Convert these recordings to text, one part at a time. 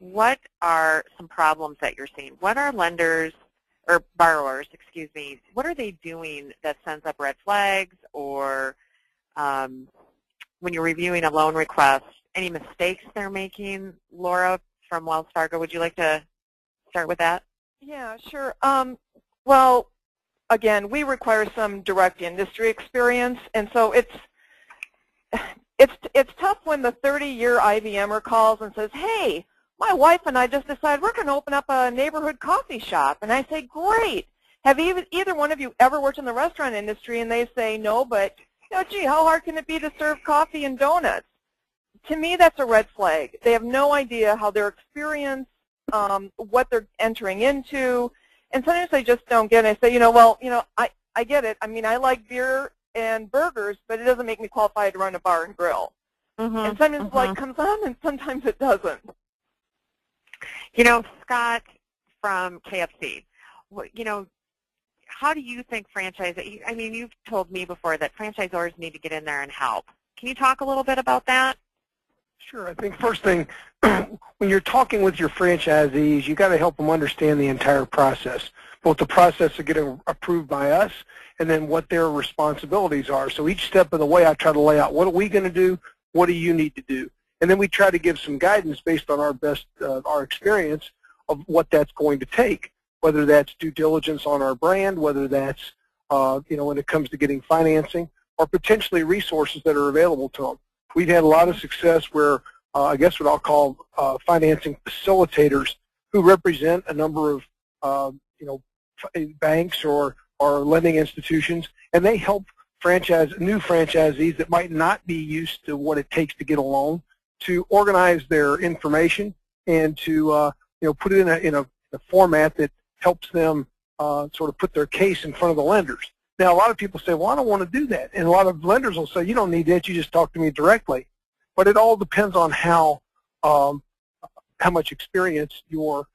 what are some problems that you're seeing? What are lenders, or borrowers, excuse me, what are they doing that sends up red flags, or when you're reviewing a loan request, any mistakes they're making? Laura from Wells Fargo, would you like to start with that? Yeah, sure. Well, again, we require some direct industry experience, and so it's tough when the 30-year IBMer calls and says, hey, my wife and I just decided we're going to open up a neighborhood coffee shop. And I say, great. Have either one of you ever worked in the restaurant industry? And they say, no, but, gee, how hard can it be to serve coffee and donuts? To me, that's a red flag. They have no idea how their experience, what they're entering into. And sometimes I just don't get it. I say, well, I get it. I mean, I like beer and burgers, but it doesn't make me qualified to run a bar and grill. And sometimes light comes on, and sometimes it doesn't. Scott from KFC, how do you think I mean, you've told me before that franchisors need to get in there and help. Can you talk a little bit about that? Sure. I think first thing, when you're talking with your franchisees, you got to help them understand the entire process, both the process of getting approved by us and then what their responsibilities are. So each step of the way, I try to lay out, what are we going to do? What do you need to do? And then we try to give some guidance based on our experience of what that's going to take, whether that's due diligence on our brand, whether that's, when it comes to getting financing, or potentially resources that are available to them. We've had a lot of success where, I guess what I'll call financing facilitators who represent a number of, banks or lending institutions, and they help new franchisees that might not be used to what it takes to get a loan to organize their information and to put it in a format that helps them sort of put their case in front of the lenders. Now, a lot of people say, well, I don't want to do that. And a lot of lenders will say, you don't need that. You just talk to me directly. But it all depends on how much experience your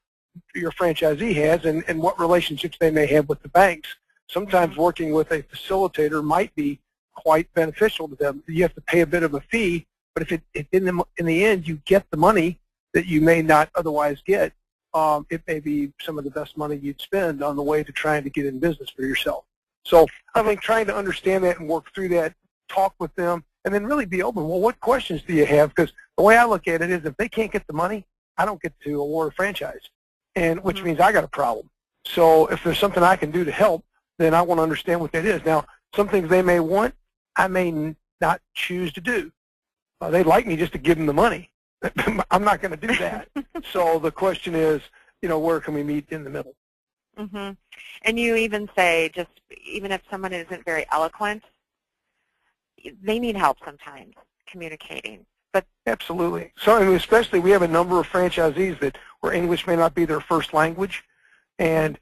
franchisee has and what relationships they may have with the banks. Sometimes working with a facilitator might be quite beneficial to them. You have to pay a bit of a fee, but if in the end you get the money that you may not otherwise get, it may be some of the best money you'd spend on the way to trying to get in business for yourself. So I think trying to understand that and work through that, talk with them, and then really be open. Well, what questions do you have? Because the way I look at it is if they can't get the money, I don't get to award a franchise, and which means I got a problem. So if there's something I can do to help, then I want to understand what that is. Now, some things they may want, I may not choose to do. They'd like me just to give them the money. I'm not going to do that. So the question is, where can we meet in the middle? And you even say, even if someone isn't very eloquent, they need help sometimes communicating. But absolutely. So especially we have a number of franchisees where English may not be their first language, and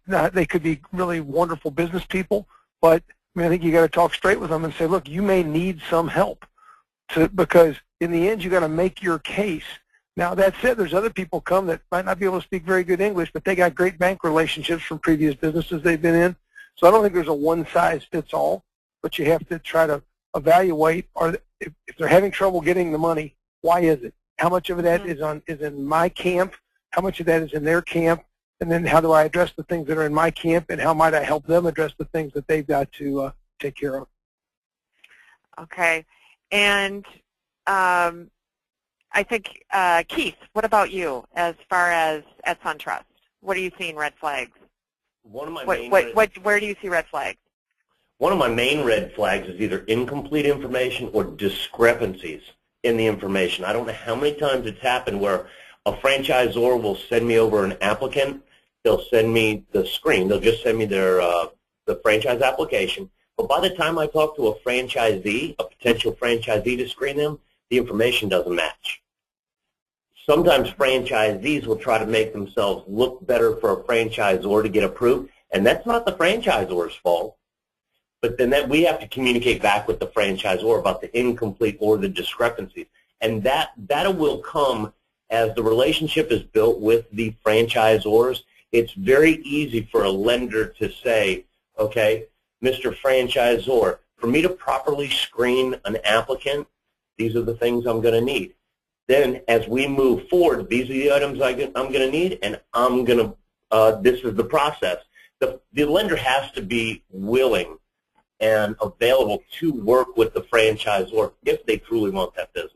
they could be really wonderful business people, but I think you got to talk straight with them and say, look, you may need some help because in the end you got to make your case. Now that said, there's other people come that might not be able to speak very good English, but they got great bank relationships from previous businesses they've been in. So I don't think there's a one-size-fits-all, but you have to try to evaluate if they're having trouble getting the money, why is it? How much of that is in my camp? How much of that is in their camp? And then how do I address the things that are in my camp, and how might I help them address the things that they've got to take care of? Okay. And I think, Keith, what about you as far as at SunTrust? What are you seeing red flags? Where do you see red flags? One of my main red flags is either incomplete information or discrepancies in the information. I don't know how many times it's happened where a franchisor will send me over an applicant. They'll send me the screen. They'll just send me their the franchise application. But by the time I talk to a franchisee, a potential franchisee to screen them, the information doesn't match. Sometimes franchisees will try to make themselves look better for a franchisor to get approved, and that's not the franchisor's fault. But then we have to communicate back with the franchisor about the incomplete or the discrepancies. And that will come as the relationship is built with the franchisors. It's very easy for a lender to say, okay, Mr. Franchisor, for me to properly screen an applicant, these are the things I'm going to need. then as we move forward, these are the items I'm going to need, and I'm going to, this is the process. The lender has to be willing and available to work with the franchisor if they truly want that business.